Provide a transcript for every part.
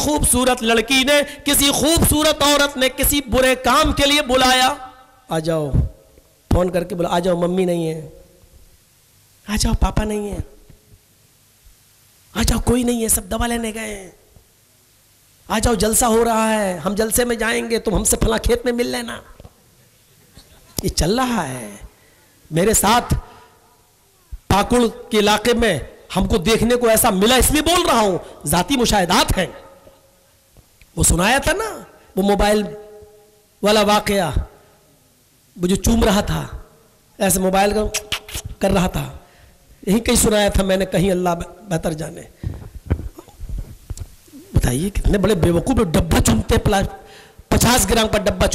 خوبصورت لڑکی نے کسی خوبصورت عورت نے کسی برے کام کے لیے بلایا، آ جاؤ، فون کر کے بولا آ جاؤ، ممی نہیں ہے، آ جاؤ پاپا نہیں ہے، آ جاؤ کوئی نہیں ہے، سب دوا لینے گئے ہیں، آ جاؤ جلسہ ہو رہا ہے، ہم جلسے میں جائیں گے، تم ہم سے فلاں کھیت میں مل لینا. یہ چل رہا ہے میرے ساتھ. پاکڑ کے علاقے میں ہم کو دیکھنے کو ایسا ملا، اس لیے بول رہا ہوں، ذاتی مشاہدات ہیں. وہ سنایا تھا نا وہ موبائل والا واقعہ، وہ جو چوم رہا تھا ایسے موبائل کا کر رہا تھا، یہی کہیں سنایا تھا میں نے، کہیں اللہ بہتر جانے. بتائیے کتنے بڑے بیوقوف، ڈبہ چومتے، 50 گرام کا ڈبہ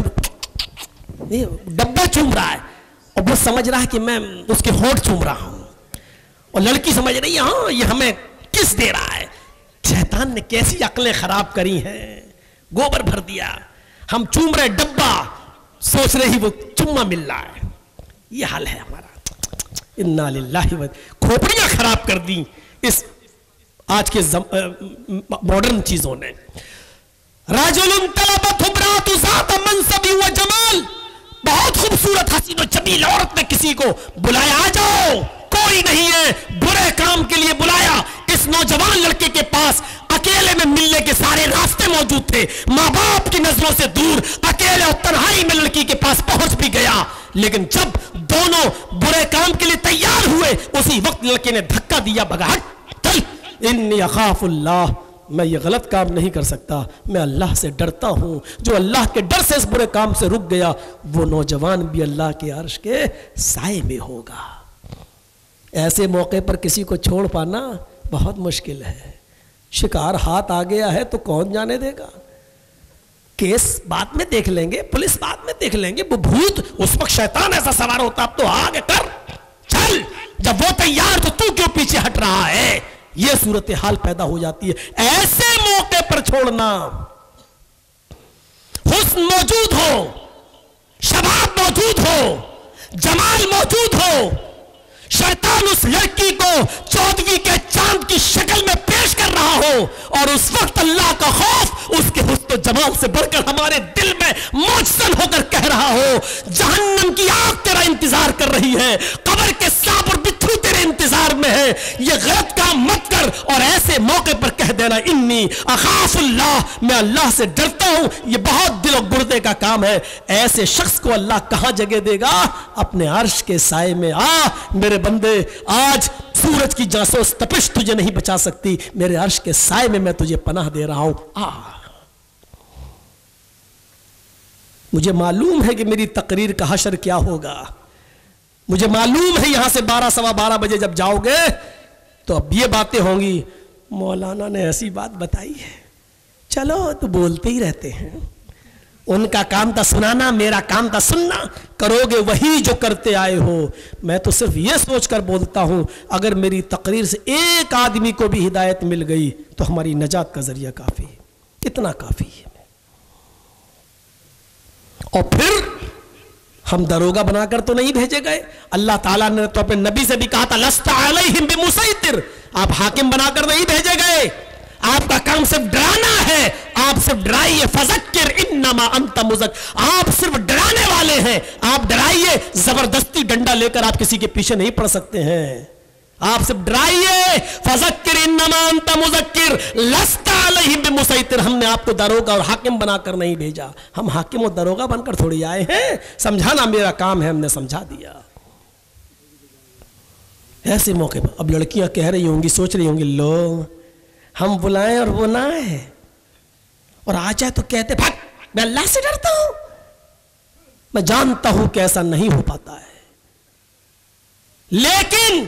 چوم رہا ہے، اور وہ سمجھ رہا ہے کہ میں اس کے ہونٹ چوم رہا ہوں، اور لڑکی سمجھ رہی ہے ہاں یہ ہمیں کس دے رہا ہے. شیطان نے کیسی عقلیں خراب کری ہیں، گوبر بھر دیا. ہم چوم رہے ڈبہ، سوچ رہے ہی وہ چما مل رہا ہے. یہ حال ہے ہمارا. انا للہ و کھوپڑیاں خراب کر دی اس آج کے ماڈرن چیزوں نے. رجل طلبت امرأة ذات منصب و جمال، بہت خوبصورت حسین و جمیل عورت نے کسی کو بلایا، آ جاؤ، کوئی نہیں ہے، برے کام کے لیے بلایا. اس نوجوان لڑکے کے پاس اکیلے میں ملنے کے سارے راستے موجود تھے، ماں باپ کی نظروں سے دور، اکیلے اور تنہائی میں لڑکی کے پاس پہنچ بھی گیا. لیکن جب دونوں برے کام کے لیے تیار ہوئے، اسی وقت لڑکے نے دھکا دیا، بھگا، چل، انی اخاف اللہ، میں یہ غلط کام نہیں کر سکتا، میں اللہ سے ڈرتا ہوں. جو اللہ کے ڈر سے اس برے کام سے رک گیا، وہ نوجوان بھی اللہ کے عرش کے سائے میں ہوگا. ایسے موقع پر کسی کو چھوڑ پانا بہت مشکل ہے. شکار ہاتھ آ گیا ہے تو کون جانے دے گا. کیس بعد میں دیکھ لیں گے، پولیس بعد میں دیکھ لیں گے، وہ بھوت اس وقت شیطان ایسا سوار ہوتا، اب تو آگے کر، چل، جب وہ تیار تو کیوں پیچھے ہٹ رہا ہے. یہ صورتحال پیدا ہو جاتی ہے. ایسے موقع پر چھوڑنا، حسن موجود ہو، شباب موجود ہو، جمال موجود ہو، شیطان اس لڑکی کو 14ویں کے چاند کی شکل میں پیش کر رہا ہو، اور اس وقت اللہ کا خوف اس کے حسن و جمال سے بڑھ کر ہمارے دل میں موجزن ہو کر کہہ رہا ہو، جہنم کی آگ تیرا انتظار کر رہی ہے، قبر کے سانپ اور بچھو تیرے انتظار میں ہے، یہ غلط کام مت کر. اور ایسے موقع پر کہہ دینا انی اخاف اللہ، میں اللہ سے ڈرتا ہوں. یہ بہت دل و گردے کا کام ہے. ایسے شخص کو اللہ کہاں جگہ دے گا؟ اپنے عرش کے سائے میں. میرے بندے، آج سورج کی جاسوس تپش تجھے نہیں بچا سکتی، میرے عرش کے سائے میں تجھے پناہ دے رہا ہوں. مجھے معلوم ہے کہ میری تقریر کا حشر کیا ہوگا. مجھے معلوم ہے یہاں سے 12 سوا 12 بجے جب جاؤ گے تو اب یہ باتیں ہوں گی، مولانا نے ایسی بات بتائی ہے. چلو تو بولتے ہی رہتے ہیں، ان کا کام تھا سنانا، میرا کام تھا سننا. کرو گے وہی جو کرتے آئے ہو. میں تو صرف یہ سوچ کر بولتا ہوں، اگر میری تقریر سے ایک آدمی کو بھی ہدایت مل گئی تو ہماری نجات کا ذریعہ کافی ہے. کتنا کافی ہے. اور پھر ہم دروگا بنا کر تو نہیں بھیجے گئے. اللہ تعالیٰ نے تو اپنے نبی سے بھی کہا تھا لست علیہم بمسیطر، آپ حاکم بنا کر نہیں بھیجے گئے، آپ کا کام صرف ڈرانا ہے. آپ صرف ڈرائیے، فذکر انما انت مذکر، آپ صرف ڈرانے والے ہیں، آپ ڈرائیے. زبردستی ڈنڈا لے کر آپ کسی کے پیچھے نہیں پڑ سکتے ہیں. آپ صرف ڈرائیے، فذکر انما انت مذکر لست علیہم بمسیطر. ہم نے آپ کو دروگا اور حاکم بنا کر نہیں بھیجا. ہم حاکم اور دروگا بن کر تھوڑی آئے ہیں. سمجھانا میرا کام ہے، ہم نے سمجھا دیا. ایسے موقع پر اب لڑکیاں کہہ رہی ہوں گی، سوچ رہی ہوں گی، لو ہم بلائیں اور وہ نہ آئے، اور آ جائے تو کہتے بھاگ، میں اللہ سے ڈرتا ہوں. میں جانتا ہوں کہ ایسا نہیں ہو پاتا ہے، لیکن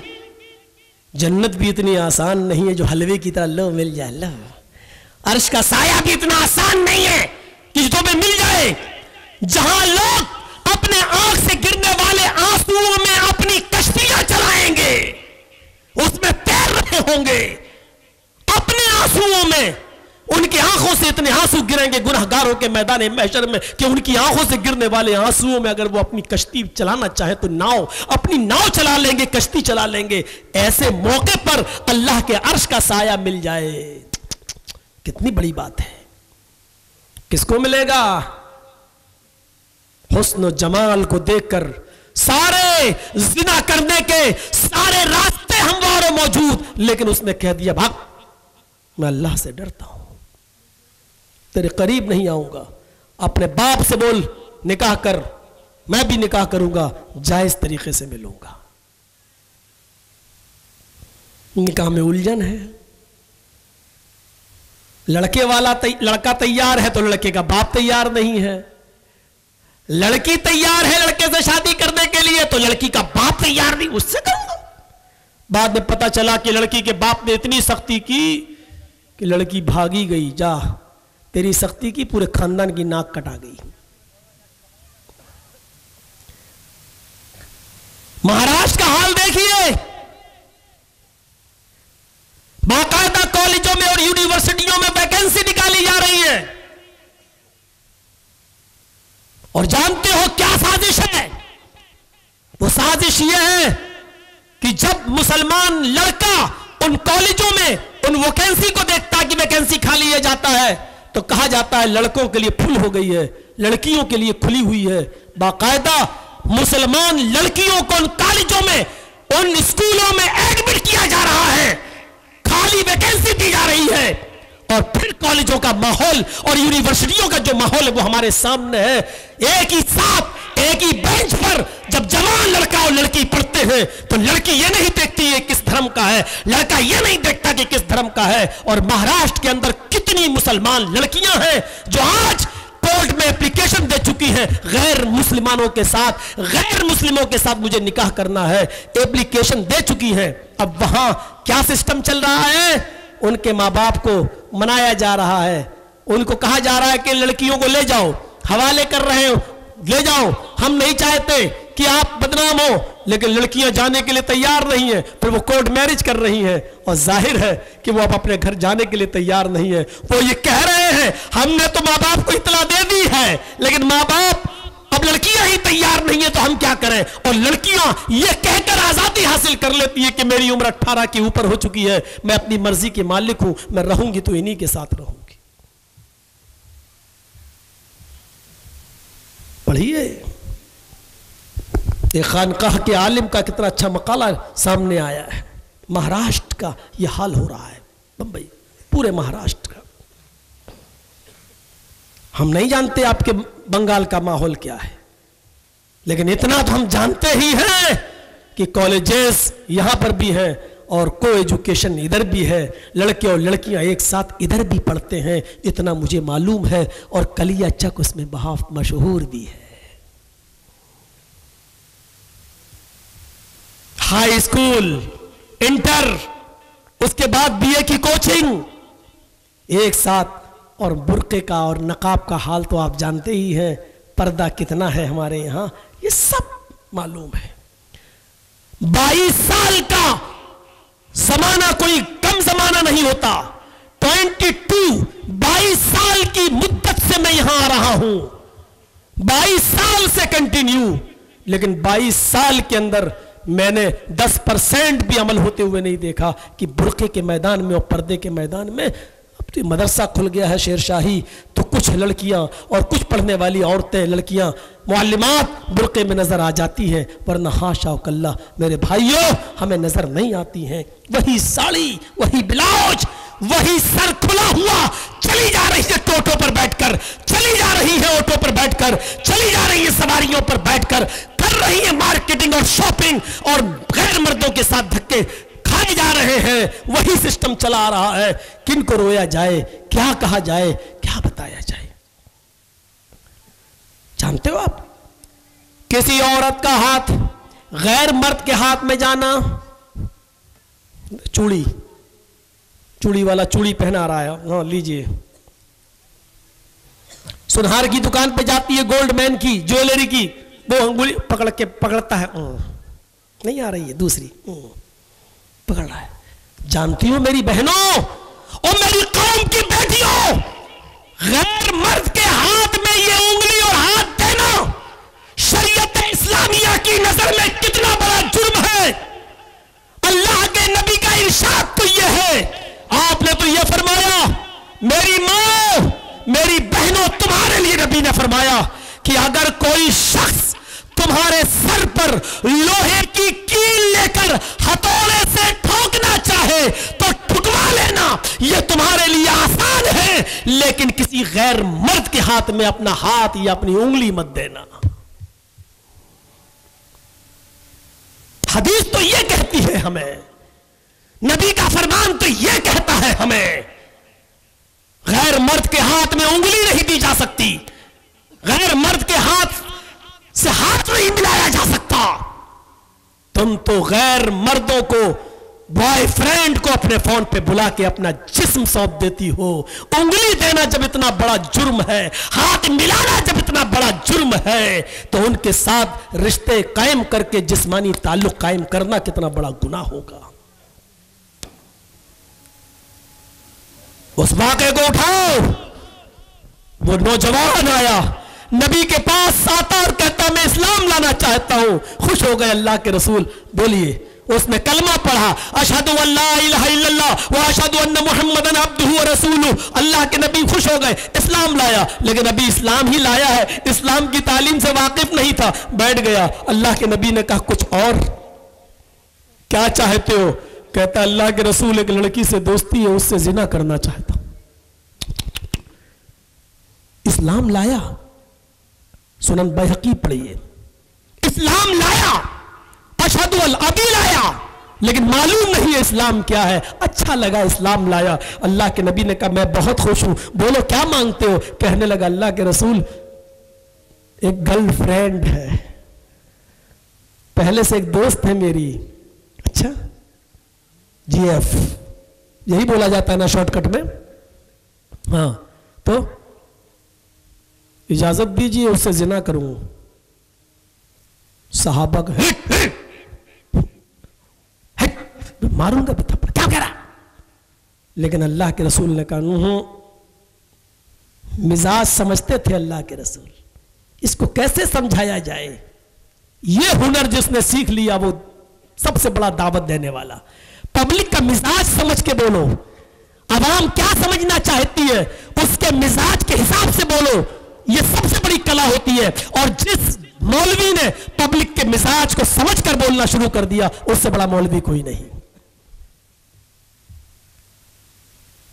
جنت بھی اتنی آسان نہیں ہے جو حلوے کی طرح لو مل جائے. لو عرش کا سایہ بھی اتنا آسان نہیں ہے کہ جو تمہیں مل جائے. جہاں لوگ اپنے آنکھ سے گرنے والے آنسوؤں میں اپنی کشتیاں چلائیں گے، اس میں تیر رہے ہوں گے اپنے آنسوؤں میں، ان کی آنکھوں سے اتنے آنسو گریں گے گناہگاروں کے میدان محشر میں کہ ان کی آنکھوں سے گرنے والے آنسوؤں میں اگر وہ اپنی کشتی چلانا چاہے تو اپنی ناؤ چلا لیں گے، کشتی چلا لیں گے. ایسے موقع پر اللہ کے عرش کا سایہ مل جائے کتنی بڑی بات ہے. کس کو ملے گا؟ حسن و جمال کو دیکھ کر سارے زنا کرنے کے سارے راستے ہموار و موجود، لیکن اس نے کہہ دیا بھاگ، میں اللہ سے ڈرتا ہوں، تیرے قریب نہیں آؤں گا. اپنے باپ سے بول نکاح کر، میں بھی نکاح کروں گا، جائز طریقے سے ملوں گا. نکاح میں الجھن ہے. لڑکا تیار ہے تو لڑکے کا باپ تیار نہیں ہے. لڑکی تیار ہے لڑکے سے شادی کرنے کے لیے تو لڑکی کا باپ تیار نہیں، اس سے کروں گا. بعد میں پتا چلا کہ لڑکی کے باپ نے اتنی سختی کی کہ لڑکی بھاگی گئی. جا، تیری سختی کی پورے خاندان کی ناک کٹا گئی. مہاراشٹر کا حال دیکھیے، باقاعدہ کالجوں میں اور یونیورسٹیوں میں ویکینسی نکالی جا رہی ہے. اور جانتے ہو کیا سازش ہے؟ وہ سازش یہ ہے کہ جب مسلمان لڑکا ان کالجوں میں ان ویکینسی کو دیکھتا کہ ویکینسی کھالی ہے جاتا ہے تو کہا جاتا ہے لڑکوں کے لیے فل ہو گئی ہے، لڑکیوں کے لیے کھلی ہوئی ہے. باقاعدہ مسلمان لڑکیوں کو ان کالجوں میں ان اسکولوں میں ایڈمٹ کیا جا رہا ہے، خالی ویکینسی دی جا رہی ہے. اور پھر کالجوں کا ماحول اور یونیورسٹیوں کا جو ماحول ہے وہ ہمارے سامنے ہے. ایک ہی ساتھ ایک ہی بینچ پر جب جوان لڑکا اور لڑکی پڑھتے ہیں تو لڑکی یہ نہیں دیکھتی یہ کس دھرم کا ہے، لڑکا یہ نہیں دیکھتا کہ کس دھرم کا ہے. اور مہاراشٹر کے اندر کتنی مسلمان لڑکیاں ہیں جو آج کورٹ میں اپلیکیشن دے چکی ہیں غیر مسلمانوں کے ساتھ مجھے نکاح کرنا ہے، اپلیکیشن دے چکی ہیں. اب وہاں کیا سسٹم چل رہا ہے؟ ان کے ماں باپ کو منایا جا رہا ہے، ان کو کہا جا رہا ہے کہ لڑکیوں کو لے جاؤ، حوالے کر رہے ہو، لے جاؤ، ہم نہیں چاہتے کہ آپ بدنام ہو. لیکن لڑکیاں جانے کے لیے تیار نہیں ہیں، پھر وہ کورٹ میرج کر رہی ہیں اور ظاہر ہے کہ وہ اب اپنے گھر جانے کے لیے تیار نہیں ہے. وہ یہ کہہ رہے ہیں ہم نے تو ماں باپ کو اطلاع دے دی ہے، لیکن ماں باپ اب لڑکیاں ہی تیار نہیں ہیں تو ہم کیا کریں. اور لڑکیاں یہ کہہ کر آزادی حاصل کر لیتی ہے کہ میری عمر 18 کے اوپر ہو چکی ہے، میں اپنی مرضی کی مالک ہوں، میں رہوں گی تو انہی کے ساتھ رہوں گی. پڑھیے ایک خانقاہ کے عالم کا کتنا اچھا مقالہ سامنے آیا ہے. مہاراشٹر کا یہ حال ہو رہا ہے، بمبئی پورے مہاراشٹر کا. ہم نہیں جانتے آپ کے بنگال کا ماحول کیا ہے، لیکن اتنا تو ہم جانتے ہی ہیں کہ کالجز یہاں پر بھی ہیں اور کو ایجوکیشن ادھر بھی ہے، لڑکے اور لڑکیاں ایک ساتھ ادھر بھی پڑھتے ہیں، اتنا مجھے معلوم ہے. اور کلیا چک اس میں بہت مشہور بھی ہے. ہائی اسکول، انٹر، اس کے بعد بی اے کی کوچنگ ایک ساتھ. اور برقعے کا اور نقاب کا حال تو آپ جانتے ہی ہیں، پردہ کتنا ہے ہمارے یہاں، یہ سب معلوم ہے. 22 سال کا زمانہ کوئی کم زمانہ نہیں ہوتا. 22 سال کی مدت سے میں یہاں آ رہا ہوں، 22 سال سے کنٹینیو. لیکن 22 سال کے اندر میں نے 10% بھی عمل ہوتے ہوئے نہیں دیکھا کہ برقعے کے میدان میں اور پردے کے میدان میں. اب تو مدرسہ کھل گیا ہے شیر شاہی، تو کچھ لڑکیاں اور کچھ پڑھنے والی عورتیں لڑکیاں معلمات برقعے میں نظر آ جاتی ہیں، ورنہ حاشا وکلا میرے بھائیوں ہمیں نظر نہیں آتی ہیں. وہی ساڑی، وہی بلاؤز، وہی سر کھلا ہوا چلی جا رہی ہے ٹوٹوں پر بیٹھ کر، چلی جا رہی ہے آٹو پر بیٹھ کر، چلی جا رہی ہے سواریوں پر بیٹھ کر، کر رہی ہے مارکیٹنگ اور شاپنگ اور غیر مردوں کے ساتھ دھکے کھائے جا رہے ہیں. وہی سسٹم چلا آ رہا ہے. کن کو رویا جائے، کیا کہا جائے، کیا بتایا جائے؟ جانتے ہو آپ کسی عورت کا ہاتھ غیر مرد کے ہاتھ میں جانا، چوڑی والا چوڑی پہنا رہا ہے، ہاں لیجئے. سنہار کی دکان پہ جاتی ہے گولڈ مین کی، جویلری کی، وہ انگلی پکڑتا ہے، نہیں آ رہی ہے، دوسری پکڑ رہا ہے. جانتی ہو میری بہنوں اور میری قوم کی بیٹیوں، غیر مرد کے ہاتھ میں یہ انگلی اور ہاتھ دینا شریعت اسلامیہ کی نظر میں کتنا بڑا جرم ہے. اللہ کے نبی کا ارشاد تو یہ ہے، آپ نے تو یہ فرمایا کہ اگر کوئی شخص تمہارے سر پر لوہے کی کیل لے کر ہتھوڑے سے ٹھوکنا چاہے تو ٹھکوا لینا، یہ تمہارے لیے آسان ہے، لیکن کسی غیر مرد کے ہاتھ میں اپنا ہاتھ یا اپنی انگلی مت دینا۔ حدیث تو یہ کہتی ہے ہمیں، نبی کا فرمان تو یہ کہتا ہے ہمیں، غیر مرد کے ہاتھ میں انگلی نہیں دی جا سکتی، غیر مرد کے ہاتھ سے ہاتھ نہیں ملایا جا سکتا۔ تم تو غیر مردوں کو، بوائے فرینڈ کو اپنے فون پہ بلا کے اپنا جسم سونپ دیتی ہو۔ انگلی دینا جب اتنا بڑا جرم ہے، ہاتھ ملانا جب اتنا بڑا جرم ہے، تو ان کے ساتھ رشتے قائم کر کے جسمانی تعلق قائم کرنا کتنا بڑا گناہ ہوگا۔ اس واقعے کو اٹھاؤ۔ وہ نوجوان آیا، نبی کے پاس آتا اور کہتا میں اسلام لانا چاہتا ہوں۔ خوش ہو گئے اللہ کے رسول، بولیے۔ اس نے کلمہ پڑھا، اشہدو ان لا الہ الا اللہ و اشہدو ان محمدن عبدہ و رسولہ۔ اللہ کے نبی خوش ہو گئے، اسلام لایا، لیکن ابھی اسلام ہی لایا ہے، اسلام کی تعلیم سے واقف نہیں تھا۔ بیٹھ گیا، اللہ کے نبی نے کہا کچھ اور کیا چاہتے ہو؟ کہتا اللہ کے رسول ایک لڑکی سے دوستی ہے، اس سے زنا کرنا چاہتا ہوں۔ اسلام لایا، سنن بیہقی پڑھیے، اسلام لایا، اشہدو ابھی لایا، لیکن معلوم نہیں ہے اسلام کیا ہے۔ اچھا لگا اسلام لایا، اللہ کے نبی نے کہا میں بہت خوش ہوں، بولو کیا مانگتے ہو؟ کہنے لگا اللہ کے رسول ایک گرل فرینڈ ہے، پہلے سے ایک دوست ہے میری۔ اچھا جی ایف یہی بولا جاتا ہے نا شارٹ کٹ میں؟ ہاں، تو اجازت دیجیے اس سے زنا کروں۔ صحابہ کا ماروں گا تھپڑ، کیا کہہ رہا؟ لیکن اللہ کے رسول نے کہا مزاج سمجھتے تھے اللہ کے رسول، اس کو کیسے سمجھایا جائے؟ یہ ہنر جس نے سیکھ لیا وہ سب سے بڑا دعوت دینے والا۔ پبلک کا مزاج سمجھ کے بولو، عوام کیا سمجھنا چاہتی ہے اس کے مزاج کے حساب سے بولو، یہ سب سے بڑی کلا ہوتی ہے۔ اور جس مولوی نے پبلک کے مزاج کو سمجھ کر بولنا شروع کر دیا، اس سے بڑا مولوی کوئی نہیں۔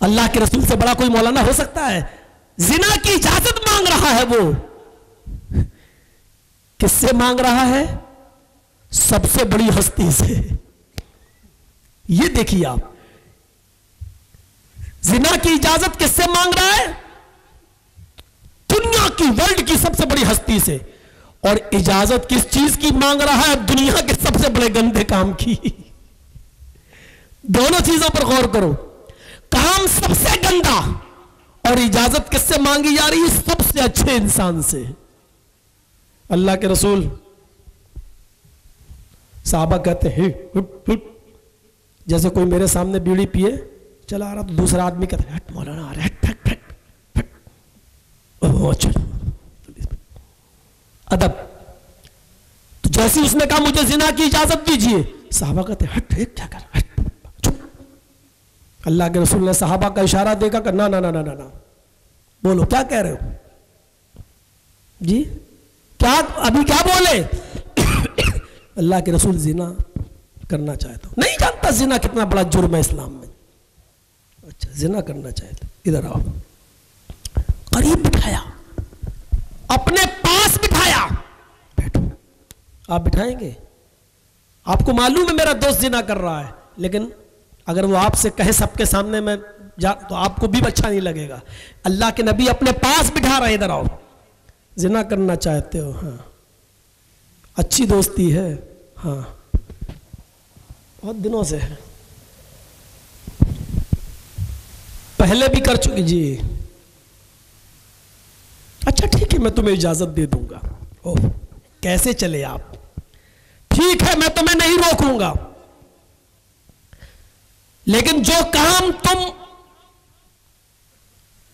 اللہ کے رسول سے بڑا کوئی مولانا ہو سکتا ہے؟ زنا کی اجازت مانگ رہا ہے، وہ کس سے مانگ رہا ہے؟ سب سے بڑی ہستی سے۔ یہ دیکھیے آپ، زنا کی اجازت کس سے مانگ رہا ہے؟ دنیا کی، ورلڈ کی سب سے بڑی ہستی سے۔ اور اجازت کس چیز کی مانگ رہا ہے؟ دنیا کے سب سے بڑے گندے کام کی۔ دونوں چیزوں پر غور کرو، کام سب سے گندا اور اجازت کس سے مانگی جا رہی ہے؟ سب سے اچھے انسان سے۔ اللہ کے رسول، صحابہ کہتے ہیں جیسے کوئی میرے سامنے بیڑی پیے چلا آ رہا تو دوسرا آدمی کہتا ہے ہٹ مولانا آ رہا ہے، ہٹ ہٹ ہٹ ہٹ۔ اچھا ادب۔ تو جیسے اس نے کہا مجھے زنا کی اجازت دیجئے، صحابہ کہتے ہیں ہٹ کیا کر، ہٹ چپ۔ اللہ کے رسول نے صحابہ کا اشارہ دیکھا کہ نا نا نا نا نا، بولو کیا کہہ رہے ہو جی؟ کیا ابھی کیا بولے؟ اللہ کے رسول زنا کرنا چاہتا ہوں۔ نہیں جانتا زنا کتنا بڑا جرم ہے اسلام میں۔ اچھا زنا کرنا چاہتا، ادھر آؤ۔ قریب بٹھایا، اپنے پاس بٹھایا، بیٹھو۔ آپ بٹھائیں گے؟ آپ کو معلوم ہے میرا دوست زنا کر رہا ہے، لیکن اگر وہ آپ سے کہے سب کے سامنے میں تو آپ کو بھی اچھا نہیں لگے گا۔ اللہ کے نبی اپنے پاس بٹھا رہے، ادھر آؤ۔ زنا کرنا چاہتے ہو؟ ہاں۔ اچھی دوستی ہے؟ ہاں، بہت دنوں سے ہے، پہلے بھی کر چکی جی۔ اچھا ٹھیک ہے میں تمہیں اجازت دے دوں گا۔ اوہ کیسے چلے آپ؟ ٹھیک ہے میں تمہیں نہیں روکوں گا، لیکن جو کام تم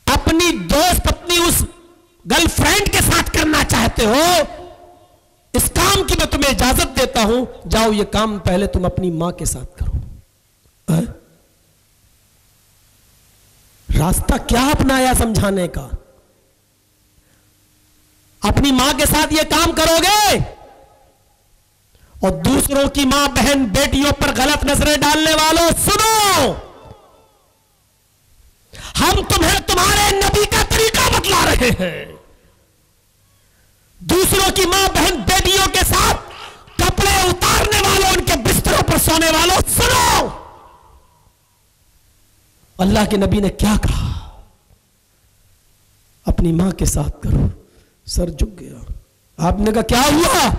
اپنی دوست اپنی اس گرل فرینڈ کے ساتھ کرنا چاہتے ہو، اس کام کی میں تمہیں اجازت دیتا ہوں، جاؤ یہ کام پہلے تم اپنی ماں کے ساتھ کرو۔ راستہ کیا اپنایا سمجھانے کا؟ اپنی ماں کے ساتھ یہ کام کرو گے اور دوسروں کی ماں بہن بیٹیوں پر غلط نظریں ڈالنے والوں سنو، ہم تمہیں تمہارے نبی کا طریقہ بتلا رہے ہیں. دوسروں کی ماں بہن بیٹیوں کے ساتھ کپڑے اتارنے والوں، ان کے بستروں پر سونے والوں سنو، اللہ کے نبی نے کیا کہا؟ اپنی ماں کے ساتھ کرو. سر جھک گیا. آپ نے کہا کیا ہوا؟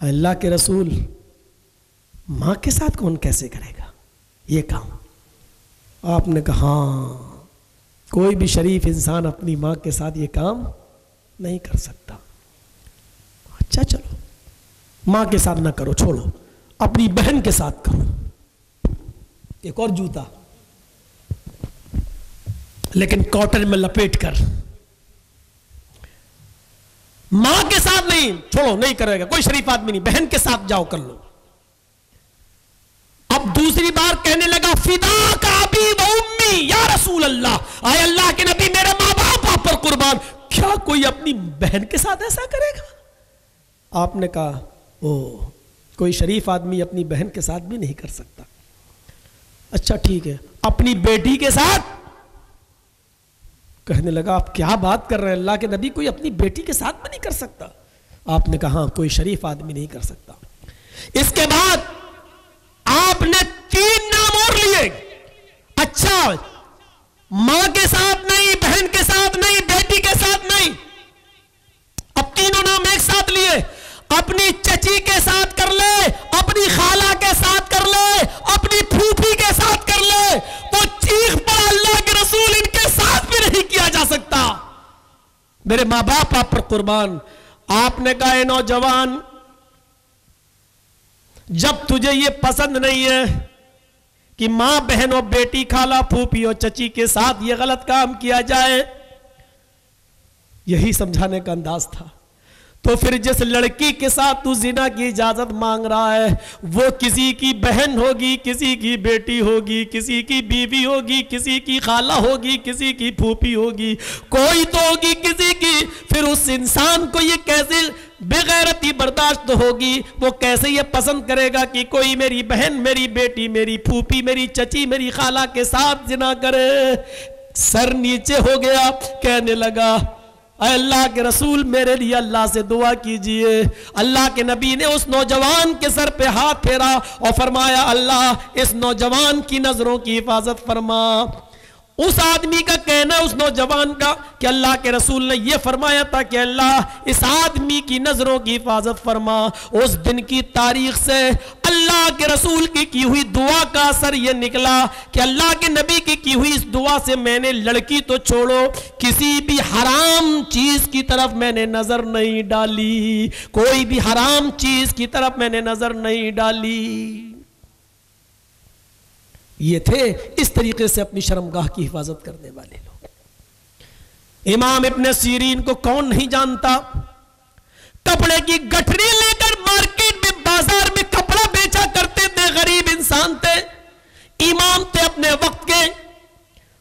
اللہ کے رسول ماں کے ساتھ کون کیسے کرے گا یہ کام؟ آپ نے کہا ہاں، کوئی بھی شریف انسان اپنی ماں کے ساتھ یہ کام نہیں کر سکتا. اچھا چلو ماں کے ساتھ نہ کرو، چھوڑو، اپنی بہن کے ساتھ کرو. ایک اور جوتا، لیکن کاٹن میں لپیٹ کر. ماں کے ساتھ نہیں، چھوڑو نہیں کرے گا کوئی شریف آدمی نہیں، بہن کے ساتھ جاؤ کر لو. اب دوسری بار کہنے لگا فداک ابی و امی یا رسول اللہ، آئے اللہ کے نبی میرے ماں باپ آپ پر قربان، کیا کوئی اپنی بہن کے ساتھ ایسا کرے گا؟ آپ نے کہا او کوئی شریف آدمی اپنی بہن کے ساتھ بھی نہیں کر سکتا. اچھا ٹھیک ہے اپنی بیٹی کے ساتھ. کہنے لگا آپ کیا بات کر رہے ہیں، اللہ کے نبی کوئی اپنی بیٹی کے ساتھ بھی نہیں کر سکتا؟ آپ نے کہا ہاں کوئی شریف آدمی نہیں کر سکتا. اس کے بعد آپ نے 3 نام اور لیے. اچھا ماں کے ساتھ نہیں، بہن کے ساتھ نہیں، بیٹی کے ساتھ نہیں، اب تینوں نام ایک ساتھ لیے. اپنی چچی کے ساتھ کر لے، اپنی خالہ کے ساتھ کر لے، اپنی پھوپھی کے ساتھ کر لے. وہ چیخ پڑا اللہ کے رسول ان کے ساتھ بھی نہیں کیا جا سکتا، میرے ماں باپ آپ پر قربان. آپ نے کہا اے نوجوان، جب تجھے یہ پسند نہیں ہے کہ ماں بہن اور بیٹی خالہ پھوپھی اور چچی کے ساتھ یہ غلط کام کیا جائے، یہی سمجھانے کا انداز تھا، تو پھر جس لڑکی کے ساتھ تو زنا کی اجازت مانگ رہا ہے وہ کسی کی بہن ہوگی، کسی کی بیٹی ہوگی، کسی کی بیوی ہوگی، کسی کی خالہ ہوگی، کسی کی پھوپھی ہوگی، کوئی تو ہوگی کسی کی. پھر اس انسان کو یہ کیسے بے غیرتی برداشت ہوگی، وہ کیسے یہ پسند کرے گا کہ کوئی میری بہن، میری بیٹی، میری پھوپھی، میری چچی، میری خالہ کے ساتھ زنا کرے؟ سر نیچے ہو گیا، کہنے لگا اے اللہ کے رسول میرے لیے اللہ سے دعا کیجئے. اللہ کے نبی نے اس نوجوان کے سر پہ ہاتھ پھیرا اور فرمایا اللہ اس نوجوان کی نظروں کی حفاظت فرما. اس آدمی کا کہنا اس نوجوان کا کہ اللہ کے رسول نے یہ فرمایا تھا کہ اللہ اس آدمی کی نظروں کی حفاظت فرما. اس دن کی تاریخ سے اللہ کے رسول کی ہوئی دعا کا اثر یہ نکلا کہ اللہ کے نبی کی ہوئی اس دعا سے میں نے لڑکی تو چھوڑو کسی بھی حرام چیز کی طرف میں نے نظر نہیں ڈالی، کوئی بھی حرام چیز کی طرف میں نے نظر نہیں ڈالی. یہ تھے اس طریقے سے اپنی شرمگاہ کی حفاظت کرنے والے لوگ. امام ابن سیرین کو کون نہیں جانتا؟ کپڑے کی گٹھری لے کر مارکیٹ میں بازار میں کپڑا بیچا کرتے تھے، غریب انسان تھے، امام تھے اپنے وقت کے.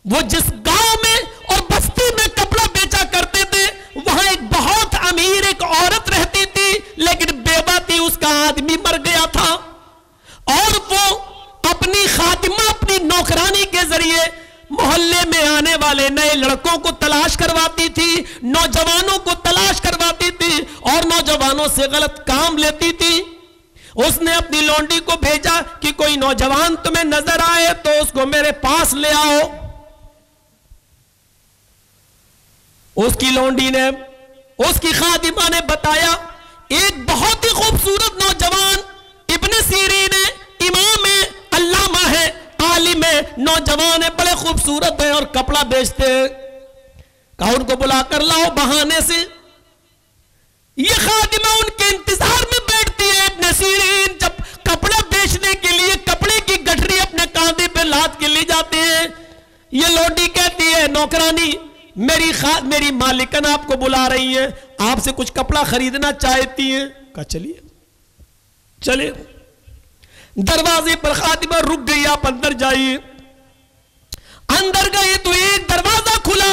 وہ جس گاؤں میں اور بستی میں کپڑا بیچا کرتے تھے وہاں ایک بہت امیر ایک عورت رہتی تھی، لیکن بیوہ تھی، اس کا آدمی مر گیا تھا اور وہ اپنی خادمہ اپنی نوکرانی کے ذریعے محلے میں آنے والے نئے لڑکوں کو تلاش کرواتی تھی، نوجوانوں کو تلاش کرواتی تھی اور نوجوانوں سے غلط کام لیتی تھی. اس نے اپنی لونڈی کو بھیجا کہ کوئی نوجوان تمہیں نظر آئے تو اس کو میرے پاس لے آؤ. اس کی لونڈی نے، اس کی خادمہ نے بتایا ایک بہت ہی خوبصورت نوجوان ابن سیرین ہے، امام ہے، علامہ ہے، عالم ہے، نوجوان ہے، بڑے خوبصورت ہے اور کپڑا بیچتے ہیں. کہا ان کو بلا کر لاؤ. بہانے سے یہ خادمہ ان کے انتظار میں بیٹھتی ہے. ابن سیرین جب کپڑا بیچنے کے لیے کپڑے کی گٹھری اپنے کاندھے پہ لاد کے لے جاتے ہیں، یہ لونڈی کہتی ہے نوکرانی میری مالکن آپ کو بلا رہی ہے، آپ سے کچھ کپڑا خریدنا چاہتی ہیں. کہا چلیے چلے. دروازے پر خادمہ رک گئی، آپ اندر جائیے. اندر گئے تو ایک دروازہ کھلا،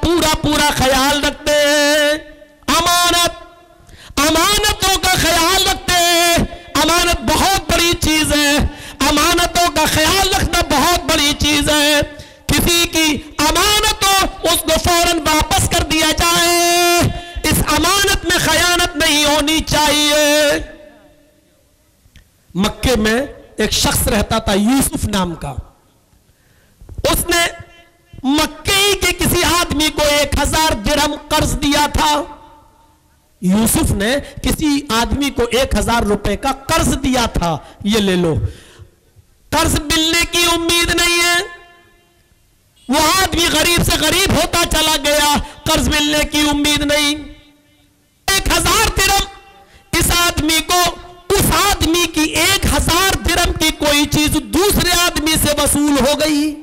پورا پورا خیال رکھتے ہیں. امانتوں کا خیال رکھتے ہیں. امانت بہت بڑی چیز ہے. امانتوں کا خیال رکھنا بہت بڑی چیز ہے. کسی کی امانت ہو اس کو فوراً واپس کر دیا جائے. اس امانت میں خیانت نہیں ہونی چاہیے. مکے میں ایک شخص رہتا تھا یوسف نام کا. اس نے مکے کے کسی آدمی کو 1000 درہم قرض دیا تھا. یوسف نے کسی آدمی کو 1000 روپے کا قرض دیا تھا. یہ لے لو. قرض ملنے کی امید نہیں ہے. وہ آدمی غریب سے غریب ہوتا چلا گیا. قرض ملنے کی امید نہیں. 1000 درہم اس آدمی کو, اس آدمی کی 1000 درہم کی کوئی چیز دوسرے آدمی سے وصول ہو گئی.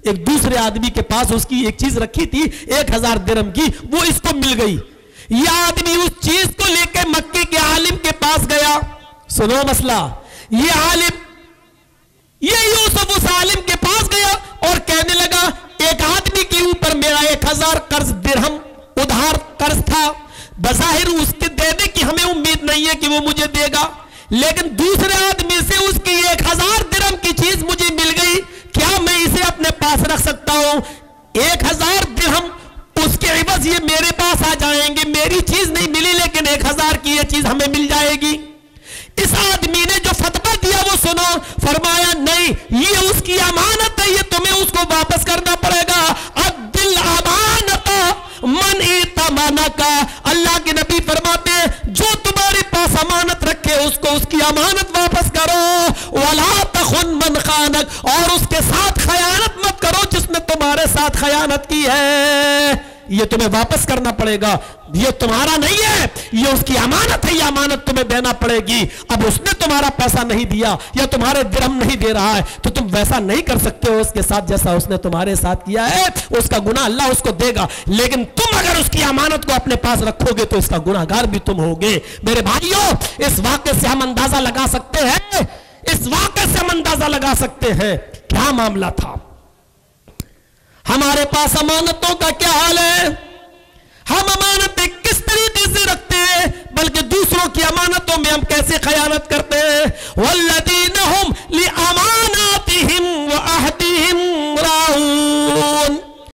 ایک دوسرے آدمی کے پاس اس کی ایک چیز رکھی تھی 1000 درہم کی, وہ اس کو مل گئی. یہ آدمی اس چیز کو لے کے مکے کے عالم کے پاس گیا. سنو مسئلہ. یہ عالم, یہ یوسف اس عالم کے پاس گیا اور کہنے لگا ایک آدمی کے اوپر میرا 1000 قرض درہم ادھار قرض تھا. بظاہر اس کے دینے کی ہمیں امید نہیں ہے کہ وہ مجھے دے گا, لیکن دوسرے آدمی سے اس کی 1000 درہم کی چیز مجھے مل گئی. کیا میں اسے اپنے پاس رکھ سکتا ہوں؟ 1000 درہم اس کے عوض یہ میرے پاس آ جائیں گے. میری چیز نہیں ملی لیکن 1000 کی یہ چیز ہمیں مل جائے گی. اس آدمی نے جو فتویٰ دیا وہ سنو. فرمایا نہیں, یہ اس کی امانت ہے, یہ تمہیں اس کو واپس کرنا پڑے گا. عدل امانت من ائتمنک. اللہ کے نبی فرماتے ہیں جو تمہارے پاس امانت رکھے اس کو اس کی امانت واپس کرو. ولا تخن من خانک. اور اس کے ساتھ خیانت مت کرو جس نے تمہارے ساتھ خیانت کی ہے. یہ تمہیں واپس کرنا پڑے گا. یہ تمہارا نہیں ہے, یہ اس کی امانت ہے. یہ امانت تمہیں دینا پڑے گی. اب اس نے تمہارا پیسہ نہیں دیا یا تمہارے درہم نہیں دے رہا ہے تو تم ویسا نہیں کر سکتے ہو اس کے ساتھ جیسا اس نے تمہارے ساتھ کیا ہے. اس کا گناہ اللہ اس کو دے گا, لیکن تم اگر اس کی امانت کو اپنے پاس رکھو گے تو اس کا گناہ گار بھی تم ہوگے. میرے بھائیوں, اس واقعے سے ہم اندازہ لگا سکتے ہیں, اس واقعے سے ہم اندازہ لگا سکتے ہیں کیا معاملہ تھا. ہمارے پاس امانتوں کا کیا حال ہے؟ ہم امانتیں کس طریقے سے رکھتے ہیں, بلکہ دوسروں کی امانتوں میں ہم کیسے خیانت کرتے